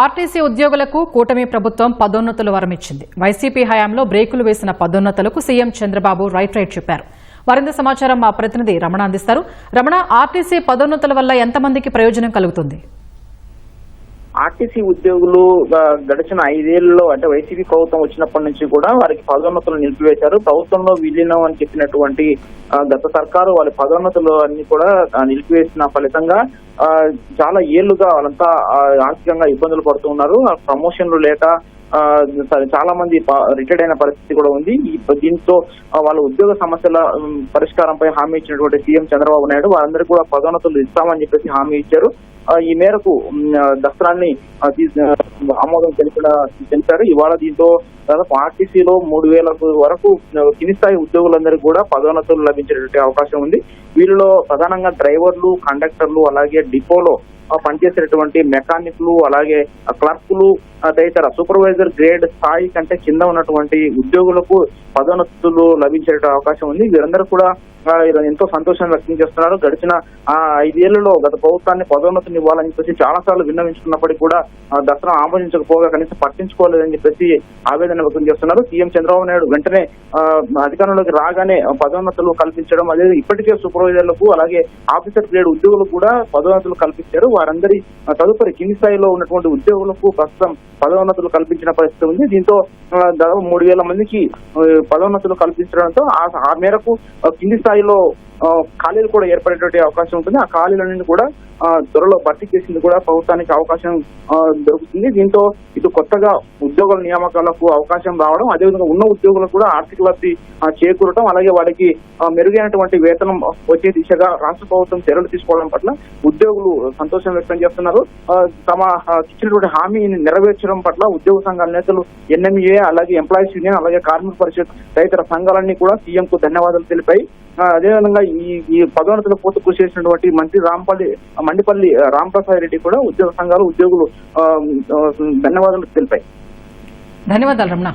RTC ఉద్యోగులకు కూటమి ప్రభుత్వం పదోన్నతులు వరమిచ్చింది. వైసీపీ హయాంలో బ్రేకులు వేసిన పదోన్నతులకు సీఎం చంద్రబాబు రైట్ చెప్పారు. మరింత సమాచారం మా ప్రతినిధి రమణ అందిస్తారు. రమణ, ఆర్టీసీ పదోన్నతుల వల్ల ఎంతమందికి ప్రయోజనం కలుగుతుంది? ఆర్టీసీ ఉద్యోగులు గడిచిన 5 ఏళ్లలో అంటే వైసీపీ ప్రభుత్వం వచ్చినప్పటి నుంచి కూడా వారికి పదోన్నతులు నిలిపివేశారు. ప్రభుత్వంలో విలీనం అని చెప్పినటువంటి గత సర్కారు వాళ్ళ పదోన్నతులు అన్ని కూడా నిలిపివేసిన ఫలితంగా చాలా ఏళ్లుగా వాళ్ళంతా ఆర్థికంగా ఇబ్బందులు పడుతున్నారు. ప్రమోషన్లు లేక చాలా మంది రిటైర్డ్ అయిన పరిస్థితి కూడా ఉంది. దీంతో వాళ్ళ ఉద్యోగ సమస్యల పరిష్కారంపై హామీ ఇచ్చినటువంటి సీఎం చంద్రబాబు నాయుడు వారందరికీ కూడా పదోన్నతులు ఇస్తామని చెప్పేసి హామీ ఇచ్చారు. ఈ మేరకు దసరాన్ని ఆమోదం తెలిపారు. ఇవాళ దీంతో దాదాపు ఆర్టీసీలో 3,000 వరకు కింది స్థాయి ఉద్యోగులందరికీ కూడా పదోన్నతులు లభించేటువంటి అవకాశం ఉంది. వీరిలో ప్రధానంగా డ్రైవర్లు, కండక్టర్లు, అలాగే డిపోలో పనిచేసేటువంటి మెకానిక్లు, అలాగే క్లర్కులు తదితర సూపర్వైజర్ గ్రేడ్ స్థాయి కంటే కింద ఉన్నటువంటి ఉద్యోగులకు పదోన్నతులు లభించే అవకాశం ఉంది. వీరందరూ కూడా ఎంతో సంతోషం వ్యక్తం చేస్తున్నారు. గడిచిన 5 ఏళ్లలో గత ప్రభుత్వాన్ని పదోన్నతులు ఇవ్వాలని చెప్పేసి చాలా సార్లు విన్నవించుకున్నప్పటికీ కూడా దసరా ఆమోదించకపోగా కనీసం పట్టించుకోలేదని చెప్పేసి ఆవేదన వ్యక్తం చేస్తున్నారు. సీఎం చంద్రబాబు నాయుడు వెంటనే అధికారంలోకి రాగానే పదోన్నతులు కల్పించడం, అదే ఇప్పటికే సూపర్వైజర్లకు అలాగే ఆఫీసర్ గ్రేడ్ ఉద్యోగులకు కూడా పదోన్నతులు కల్పించారు. వారందరి తదుపరి కింది స్థాయిలో ఉన్నటువంటి ఉద్యోగులకు ప్రస్తుతం పదోన్నతులు కల్పించిన పరిస్థితి ఉంది. దీంతో దాదాపు 3,000 మందికి పదోన్నతులు కల్పించడంతో ఆ మేరకు కింది స్థాయిలో ఖాళీలు కూడా ఏర్పడేటువంటి అవకాశం ఉంటుంది. ఆ ఖాళీలన్నీ కూడా త్వరలో భర్తీ చేసింది కూడా ప్రభుత్వానికి అవకాశం దొరుకుతుంది. దీంతో ఇటు కొత్తగా ఉద్యోగుల నియామకాలకు అవకాశం రావడం, అదేవిధంగా ఉన్న ఉద్యోగులకు కూడా ఆర్థిక లబ్ధి చేకూరటం, అలాగే వారికి మెరుగైనటువంటి వేతనం వచ్చే దిశగా రాష్ట్ర ప్రభుత్వం చర్యలు తీసుకోవడం పట్ల ఉద్యోగులు సంతోషం వ్యక్తం చేస్తున్నారు. తమ ఇచ్చినటువంటి హామీని నెరవేర్చడం పట్ల ఉద్యోగ సంఘాల నేతలు ఎన్ఎంఏ, అలాగే ఎంప్లాయీస్ యూనియన్, అలాగే కార్మిక పరిషత్ తదితర సంఘాలన్నీ కూడా సీఎం కు ధన్యవాదాలు తెలిపాయి. అదేవిధంగా ఈ పదోన్నతుల పూర్తి కృషి చేసినటువంటి మంత్రి మండిపల్లి రాంప్రసాద్ రెడ్డి కూడా ఉద్యోగ సంఘాలు, ఉద్యోగులు ధన్యవాదాలు తెలిపాయి. ధన్యవాదాలు రమణ.